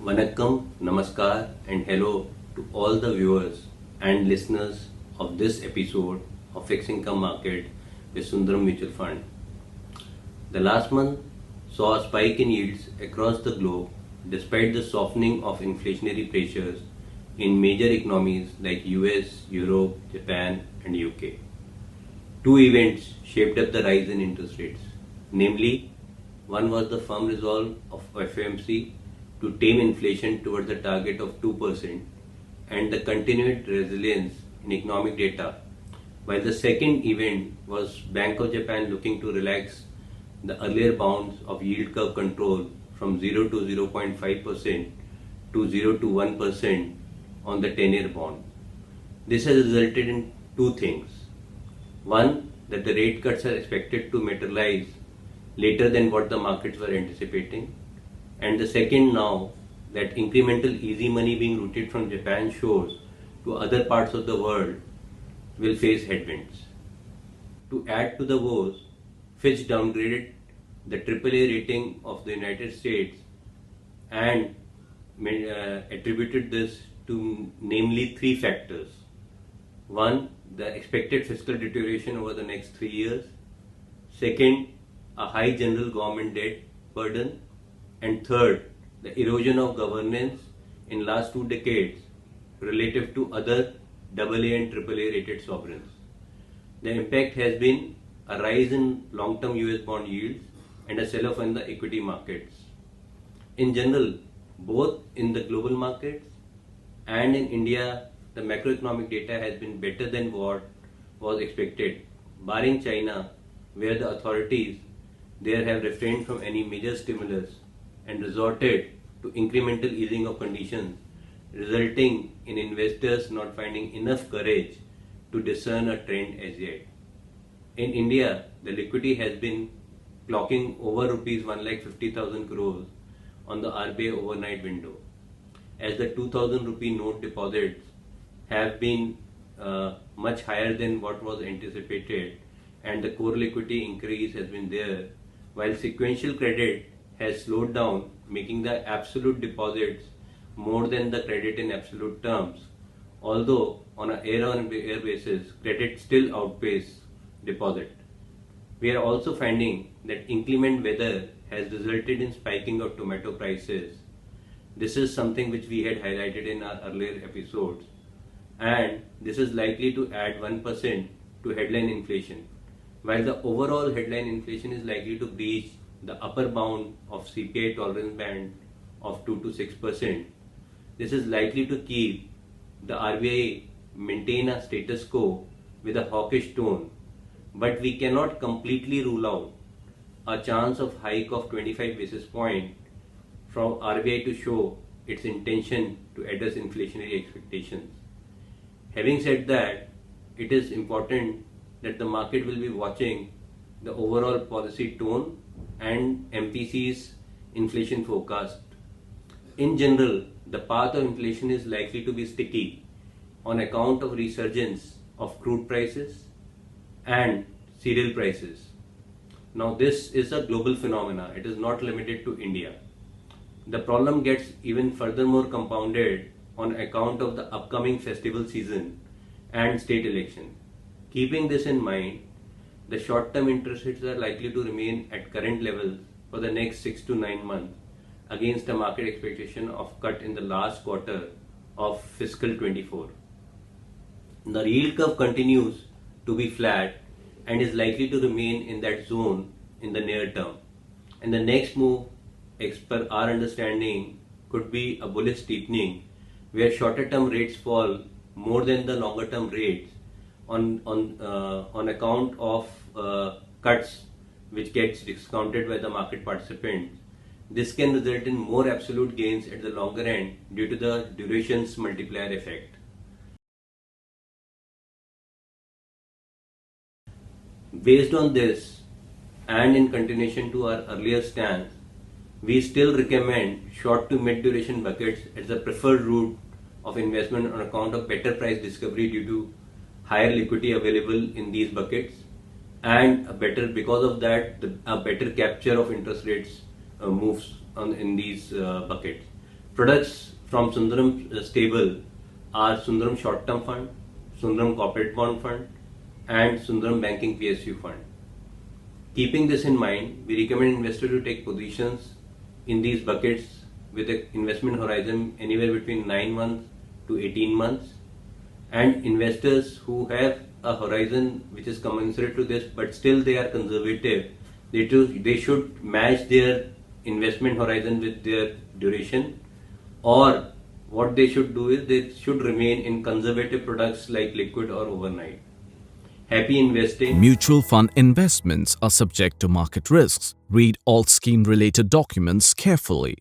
Vanakkam, Namaskar, and hello to all the viewers and listeners of this episode of Fixed Income Market with Sundaram Mutual Fund. The last month saw a spike in yields across the globe despite the softening of inflationary pressures in major economies like US, Europe, Japan, and UK. Two events shaped up the rise in interest rates. Namely, one was the firm resolve of FOMC to tame inflation towards the target of 2% and the continued resilience in economic data, while the second event was Bank of Japan looking to relax the earlier bounds of yield curve control from 0 to 0.5% to 0 to 1% on the 10-year bond. This has resulted in two things. One, that the rate cuts are expected to materialize later than what the markets were anticipating. And the second now, that incremental easy money being routed from Japan shores to other parts of the world will face headwinds. To add to the woes, Fitch downgraded the AAA rating of the United States and attributed this to namely three factors. One, the expected fiscal deterioration over the next 3 years. Second, a high general government debt burden. And third, the erosion of governance in last 2 decades relative to other AA and AAA rated sovereigns. The impact has been a rise in long-term US bond yields and a sell-off in the equity markets. In general, both in the global markets and in India, the macroeconomic data has been better than what was expected, barring China, where the authorities there have refrained from any major stimulus and resorted to incremental easing of conditions, resulting in investors not finding enough courage to discern a trend as yet. In India, the liquidity has been clocking over rupees 1,50,000 crores on the RBI overnight window, as the 2,000 rupee note deposits have been much higher than what was anticipated, and the core liquidity increase has been there, while sequential credit has slowed down, making the absolute deposits more than the credit in absolute terms. Although on a year-on-year basis, credit still outpaces deposit. We are also finding that inclement weather has resulted in spiking of tomato prices. This is something which we had highlighted in our earlier episodes, and this is likely to add 1% to headline inflation. While the overall headline inflation is likely to breach the upper bound of CPI tolerance band of 2 to 6%, this is likely to keep the RBI maintain a status quo with a hawkish tone, but we cannot completely rule out a chance of hike of 25 basis point from RBI to show its intention to address inflationary expectations. Having said that, it is important that the market will be watching the overall policy tone and MPC's inflation forecast. In general, the path of inflation is likely to be sticky on account of resurgence of crude prices and cereal prices. Now, this is a global phenomena. It is not limited to India. The problem gets even furthermore compounded on account of the upcoming festival season and state election. Keeping this in mind, the short-term interest rates are likely to remain at current levels for the next 6 to 9 months against a market expectation of cut in the last quarter of fiscal 24. The yield curve continues to be flat and is likely to remain in that zone in the near term. And the next move, as per our understanding, could be a bullish steepening where shorter-term rates fall more than the longer-term rates on account of cuts which gets discounted by the market participants. This can result in more absolute gains at the longer end due to the durations multiplier effect. Based on this, and in continuation to our earlier stance, we still recommend short to mid duration buckets as the preferred route of investment on account of better price discovery due to higher liquidity available in these buckets, and a better, because of that, a better capture of interest rates moves in these buckets. products from Sundaram stable are Sundaram Short Term Fund, Sundaram Corporate Bond Fund, and Sundaram Banking PSU Fund. Keeping this in mind, we recommend investors to take positions in these buckets with an investment horizon anywhere between 9 months to 18 months, and investors who have a horizon which is commensurate to this but still they are conservative, they should match their investment horizon with their duration, or what they should do is they should remain in conservative products like liquid or overnight. Happy investing. Mutual fund investments are subject to market risks. Read all scheme related documents carefully.